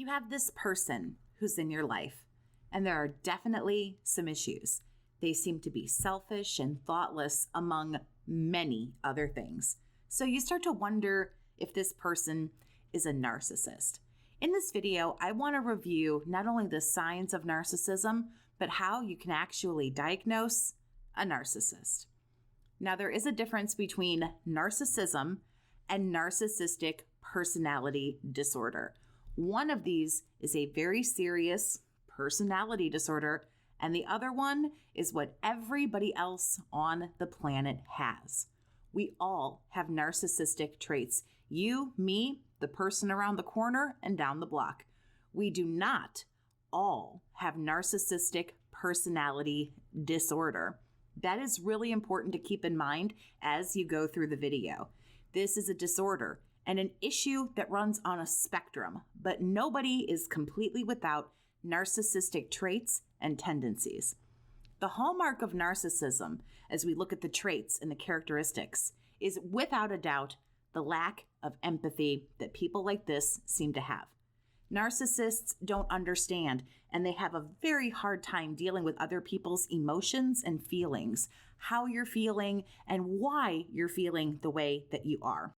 You have this person who's in your life, and there are definitely some issues. They seem to be selfish and thoughtless, among many other things. So you start to wonder if this person is a narcissist. In this video, I want to review not only the signs of narcissism, but how you can actually diagnose a narcissist. Now, there is a difference between narcissism and narcissistic personality disorder. One of these is a very serious personality disorder, and the other one is what everybody else on the planet has. We all have narcissistic traits. You, me, the person around the corner, and down the block. We do not all have narcissistic personality disorder. That is really important to keep in mind as you go through the video. This is a disorder and an issue that runs on a spectrum, but nobody is completely without narcissistic traits and tendencies. The hallmark of narcissism, as we look at the traits and the characteristics, is without a doubt the lack of empathy that people like this seem to have. Narcissists don't understand, and they have a very hard time dealing with other people's emotions and feelings, how you're feeling, and why you're feeling the way that you are.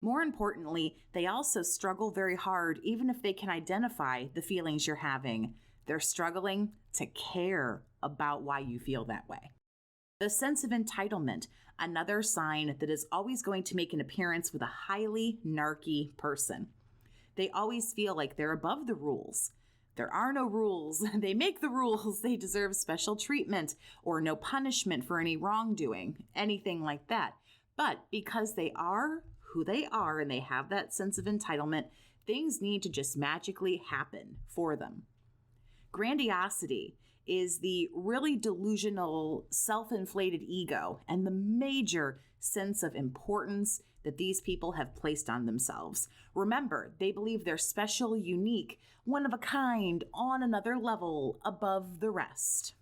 More importantly, they also struggle very hard, even if they can identify the feelings you're having. They're struggling to care about why you feel that way. The sense of entitlement, another sign that is always going to make an appearance with a highly narky person. They always feel like they're above the rules. There are no rules. They make the rules. They deserve special treatment or no punishment for any wrongdoing, anything like that. But because they are who they are and they have that sense of entitlement, things need to just magically happen for them. Grandiosity is the really delusional, self-inflated ego and the major sense of importance that these people have placed on themselves. Remember, they believe they're special, unique, one of a kind, on another level, above the rest.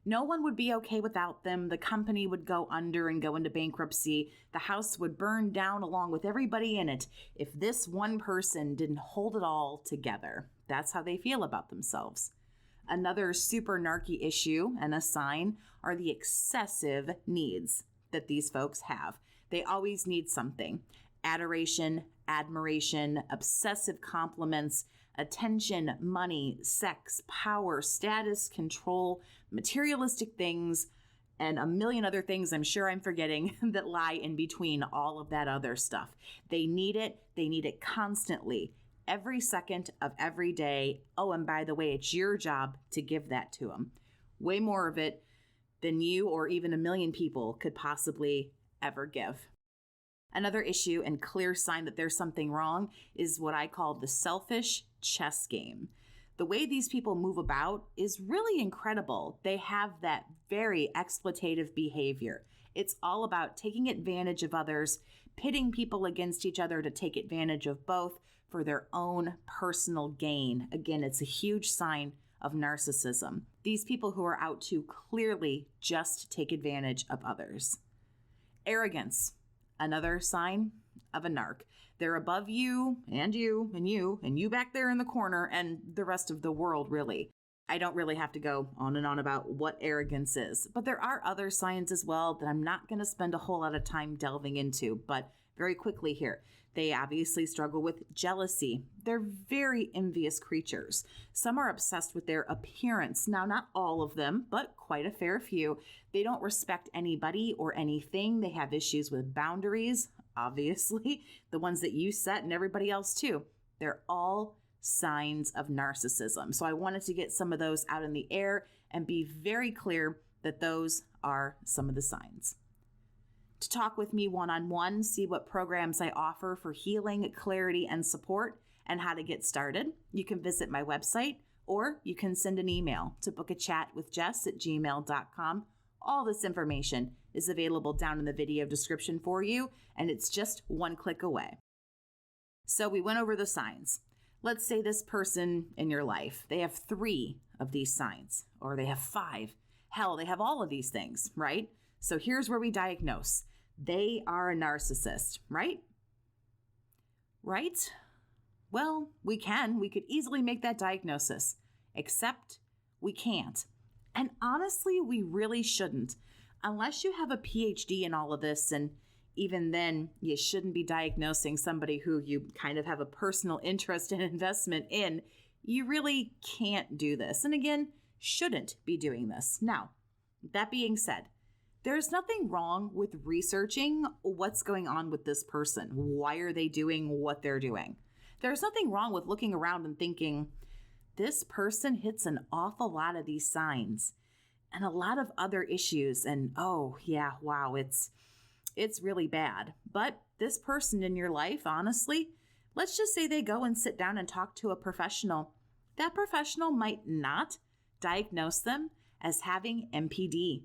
No one would be okay without them. The company would go under and go into bankruptcy. The house would burn down along with everybody in it if this one person didn't hold it all together. That's how they feel about themselves. Another super narky issue and a sign are the excessive needs that these folks have. They always need something. Adoration, admiration, obsessive compliments, attention, money, sex, power, status, control, materialistic things, and a million other things I'm sure I'm forgetting that lie in between all of that other stuff. They need it constantly, every second of every day. Oh, and by the way, it's your job to give that to them. Way more of it than you or even a million people could possibly ever give. Another issue and clear sign that there's something wrong is what I call the selfish chess game. The way these people move about is really incredible. They have that very exploitative behavior. It's all about taking advantage of others, pitting people against each other to take advantage of both for their own personal gain. Again, it's a huge sign of narcissism. These people who are out to clearly just take advantage of others. Arrogance, another sign of a narc. They're above you and you and you and you back there in the corner and the rest of the world, really. I don't really have to go on and on about what arrogance is, but there are other signs as well that I'm not going to spend a whole lot of time delving into, but very quickly here. They obviously struggle with jealousy. They're very envious creatures. Some are obsessed with their appearance. Now, not all of them, but quite a fair few. They don't respect anybody or anything. They have issues with boundaries, obviously, the ones that you set and everybody else too. They're all signs of narcissism. So I wanted to get some of those out in the air and be very clear that those are some of the signs. To talk with me one-on-one, see what programs I offer for healing, clarity, and support, and how to get started, you can visit my website or you can send an email to book a chat with Jess@gmail.com. All this information is available down in the video description for you, and it's just one click away. So we went over the signs. Let's say this person in your life, they have 3 of these signs, or they have 5. Hell, they have all of these things, right? So here's where we diagnose. They are a narcissist, right? Right? Well, we can. We could easily make that diagnosis, except we can't. And honestly, we really shouldn't. Unless you have a PhD in all of this, and even then, you shouldn't be diagnosing somebody who you kind of have a personal interest and investment in. You really can't do this. And again, shouldn't be doing this. Now, that being said, there's nothing wrong with researching what's going on with this person. Why are they doing what they're doing? There's nothing wrong with looking around and thinking, this person hits an awful lot of these signs and a lot of other issues. And oh yeah, wow, it's really bad. But this person in your life, honestly, let's just say they go and sit down and talk to a professional. That professional might not diagnose them as having NPD,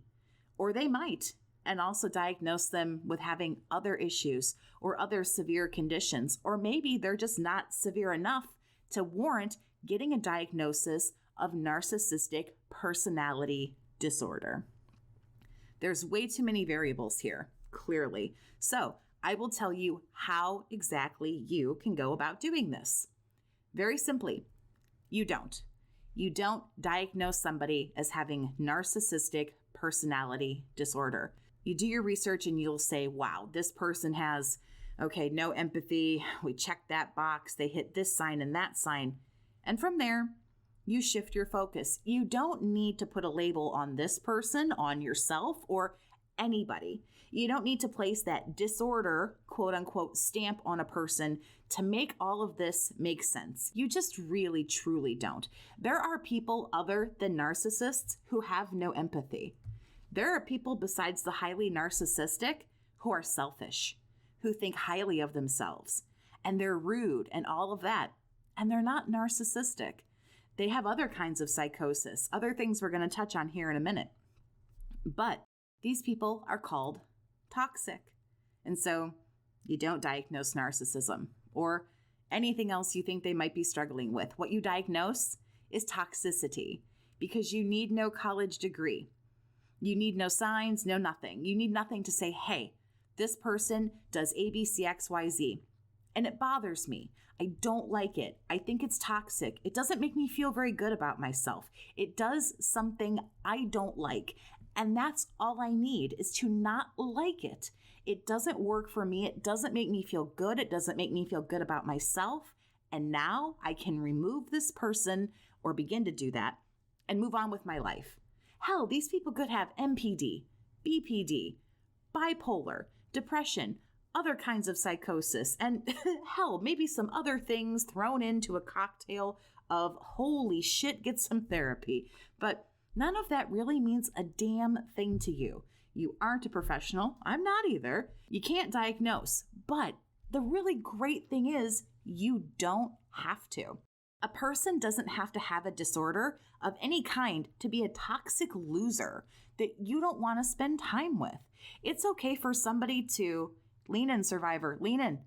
or they might, and also diagnose them with having other issues or other severe conditions, or maybe they're just not severe enough to warrant getting a diagnosis of narcissistic personality disorder. There's way too many variables here, clearly. So I will tell you how exactly you can go about doing this. Very simply, you don't diagnose somebody as having narcissistic personality disorder. You do your research and you'll say, wow, this person has, no empathy. We checked that box. They hit this sign and that sign. And from there, you shift your focus. You don't need to put a label on this person, on yourself, or anybody. You don't need to place that disorder, quote unquote, stamp on a person to make all of this make sense. You just really, truly don't. There are people other than narcissists who have no empathy. There are people besides the highly narcissistic who are selfish, who think highly of themselves, and they're rude and all of that. And they're not narcissistic. They have other kinds of psychosis, other things we're going to touch on here in a minute. But these people are called toxic. And so you don't diagnose narcissism or anything else you think they might be struggling with. What you diagnose is toxicity, because you need no college degree. You need no signs, no nothing. You need nothing to say, hey, this person does A, B, C, X, Y, Z. And it bothers me. I don't like it. I think it's toxic. It doesn't make me feel very good about myself. It does something I don't like. And that's all I need, is to not like it. It doesn't work for me. It doesn't make me feel good. It doesn't make me feel good about myself. And now I can remove this person, or begin to do that, and move on with my life. Hell, these people could have MPD, BPD, bipolar, depression, other kinds of psychosis, and hell, maybe some other things thrown into a cocktail of holy shit, get some therapy. But none of that really means a damn thing to you. You aren't a professional. I'm not either. You can't diagnose. But the really great thing is you don't have to. A person doesn't have to have a disorder of any kind to be a toxic loser that you don't want to spend time with. It's okay for somebody to lean in, survivor, lean in.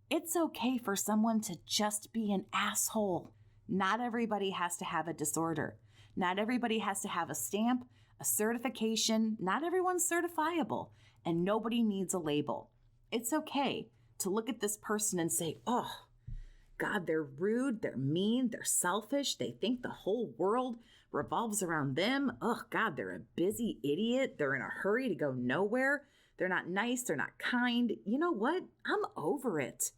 It's okay for someone to just be an asshole. Not everybody has to have a disorder. Not everybody has to have a stamp, a certification. Not everyone's certifiable, and nobody needs a label. It's okay to look at this person and say, oh, God, they're rude, they're mean, they're selfish, they think the whole world revolves around them. Oh, God, they're a busy idiot. They're in a hurry to go nowhere. They're not nice. They're not kind. You know what? I'm over it.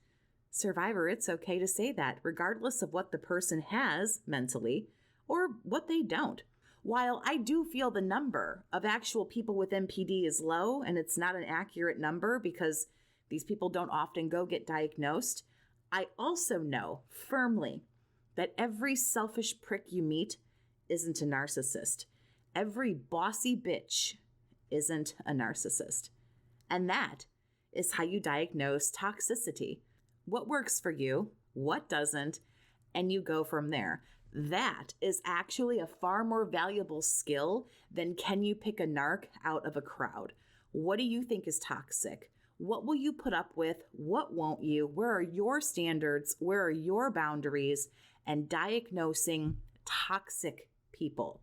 Survivor, it's okay to say that, regardless of what the person has mentally or what they don't. While I do feel the number of actual people with NPD is low, and it's not an accurate number because these people don't often go get diagnosed, I also know firmly that every selfish prick you meet isn't a narcissist. Every bossy bitch isn't a narcissist. And that is how you diagnose toxicity. What works for you, what doesn't, and you go from there. That is actually a far more valuable skill than can you pick a narc out of a crowd. What do you think is toxic? What will you put up with? What won't you? Where are your standards? Where are your boundaries? And diagnosing toxic people,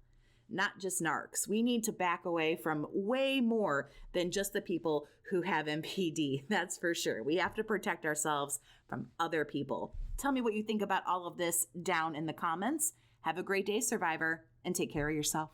not just narcs. We need to back away from way more than just the people who have MPD. That's for sure. We have to protect ourselves from other people Tell me what you think about all of this down in the comments. Have a great day, survivor, and take care of yourself.